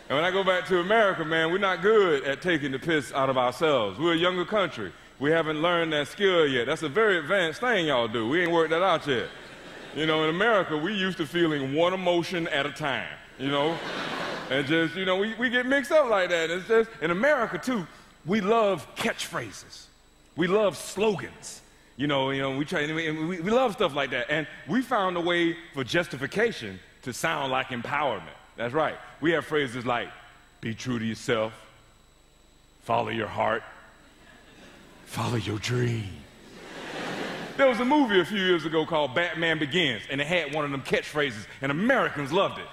And when I go back to America, man, we're not good at taking the piss out of ourselves. We're a younger country. We haven't learned that skill yet. That's a very advanced thing y'all do. We ain't worked that out yet. You know, in America, we used to feeling one emotion at a time, you know? And just, you know, we get mixed up like that. It's just, in America, too, we love catchphrases. We love slogans. We love stuff like that. And we found a way for justification to sound like empowerment. That's right. We have phrases like, be true to yourself, follow your heart, follow your dream. There was a movie a few years ago called Batman Begins, and it had one of them catchphrases, and Americans loved it.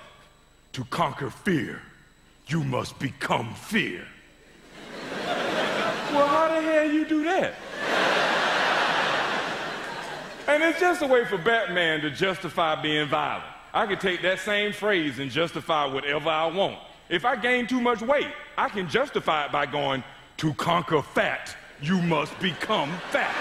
To conquer fear, you must become fear. Well, how the hell you do that? And it's just a way for Batman to justify being violent. I can take that same phrase and justify whatever I want. If I gain too much weight, I can justify it by going, to conquer fat, you must become fat.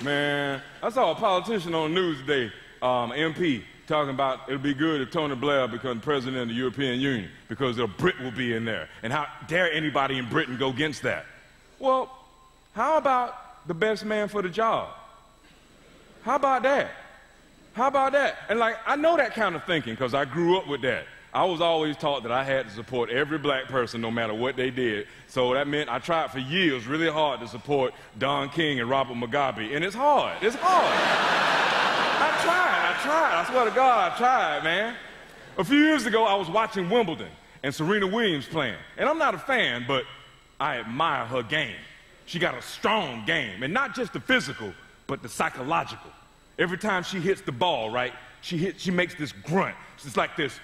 Man, I saw a politician on the news today, MP, talking about it'll be good if Tony Blair becomes president of the European Union because a Brit will be in there. And how dare anybody in Britain go against that? Well, how about the best man for the job? How about that? How about that? And like, I know that kind of thinking because I grew up with that. I was always taught that I had to support every black person no matter what they did. So that meant I tried for years really hard to support Don King and Robert Mugabe. And it's hard. It's hard. I tried. I swear to God, I tried, man. A few years ago, I was watching Wimbledon and Serena Williams playing. And I'm not a fan, but I admire her game. She got a strong game, and not just the physical, but the psychological. Every time she hits the ball, right, she makes this grunt. It's like this,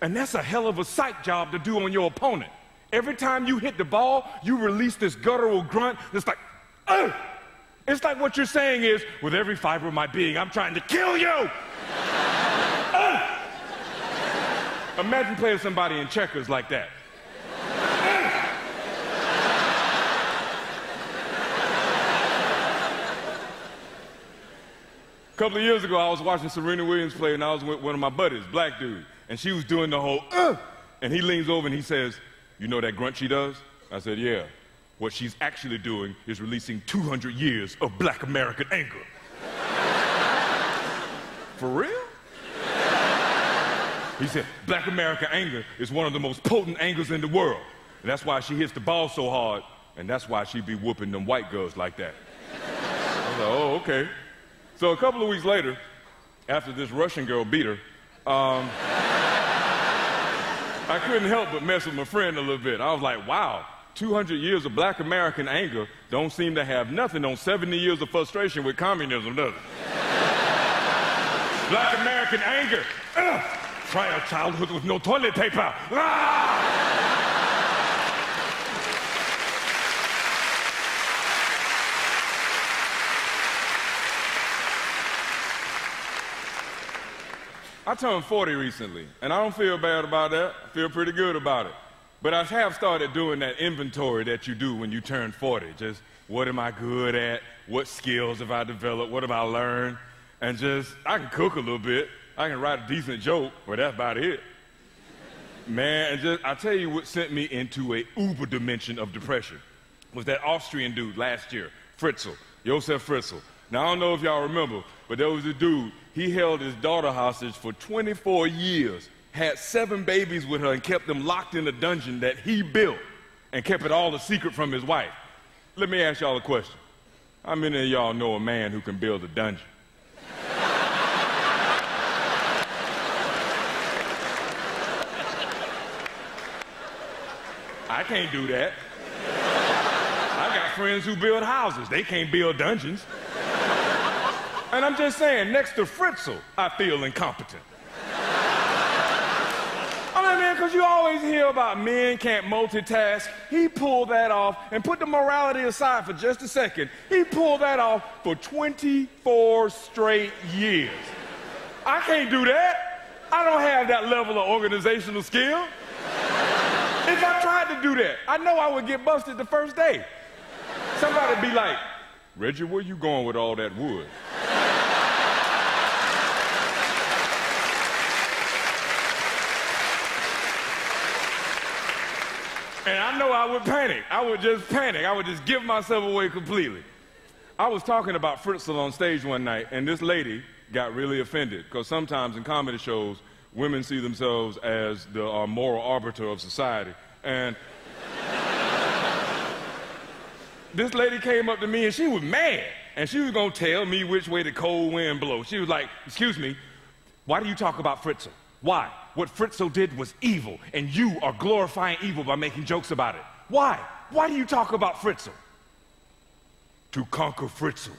and that's a hell of a psych job to do on your opponent. Every time you hit the ball, you release this guttural grunt that's like, It's like what you're saying is, with every fiber of my being, I'm trying to kill you! Imagine playing somebody in checkers like that. A couple of years ago, I was watching Serena Williams play, and I was with one of my buddies, black dude, and she was doing the whole, and he leans over and he says, you know that grunt she does? I said, yeah. What she's actually doing is releasing 200 years of black American anger. For real? He said, black American anger is one of the most potent angers in the world. And that's why she hits the ball so hard, and that's why she be whooping them white girls like that. I was like, oh, okay. So a couple of weeks later, after this Russian girl beat her, I couldn't help but mess with my friend a little bit. I was like, wow, 200 years of black American anger don't seem to have nothing on 70 years of frustration with communism, does it? Black American anger. Try a childhood with no toilet paper. I turned 40 recently, and I don't feel bad about that. I feel pretty good about it. But I have started doing that inventory that you do when you turn 40. Just, what am I good at? What skills have I developed? What have I learned? And just, I can cook a little bit. I can write a decent joke, but that's about it. Man, and just, I tell you what sent me into a uber dimension of depression was that Austrian dude last year, Fritzl, Josef Fritzl. Now, I don't know if y'all remember, but there was a dude, he held his daughter hostage for 24 years, had 7 babies with her, and kept them locked in a dungeon that he built, and kept it all a secret from his wife. Let me ask y'all a question. How many of y'all know a man who can build a dungeon? I can't do that. I got friends who build houses. They can't build dungeons. And I'm just saying, next to Fritzl, I feel incompetent. I mean, man, because you always hear about men can't multitask. He pulled that off, and put the morality aside for just a second. He pulled that off for 24 straight years. I can't do that. I don't have that level of organizational skill. If I tried to do that, I know I would get busted the first day. Somebody'd be like, Reggie, where you going with all that wood? And I know I would panic. I would just panic. I would just give myself away completely. I was talking about Fritzl on stage one night, and this lady got really offended, because sometimes in comedy shows, women see themselves as the moral arbiter of society. And this lady came up to me, and she was mad. And she was going to tell me which way the cold wind blows. She was like, excuse me, why do you talk about Fritzl? Why? What Fritzl did was evil, and you are glorifying evil by making jokes about it. Why? Why do you talk about Fritzl? To conquer Fritzl.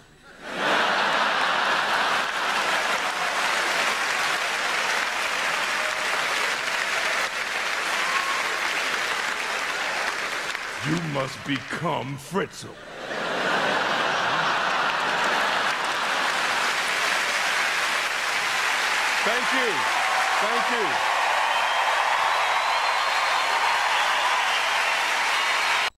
You must become Fritzl. Thank you. Thank you.